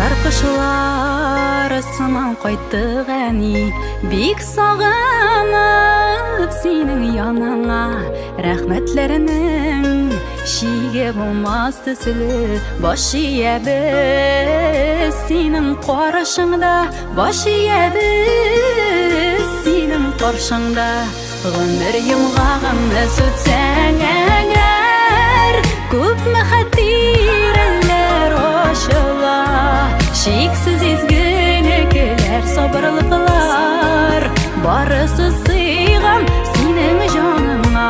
Шарқышылар сынау қайттық әни, бик сағынып сенің яныңа. Рәхмәтләрінің шиге болмас төсілі, баш иябіз сенің қарашыңда, баш иябіз сенің қаршыңда. Ғұмыр йомғағымны сөтсәң әңәр, көп мәхәттирәләр ашыла. Шексіз езгілікілер, сабырлықлар, барысы сыйған сенің жаныңа.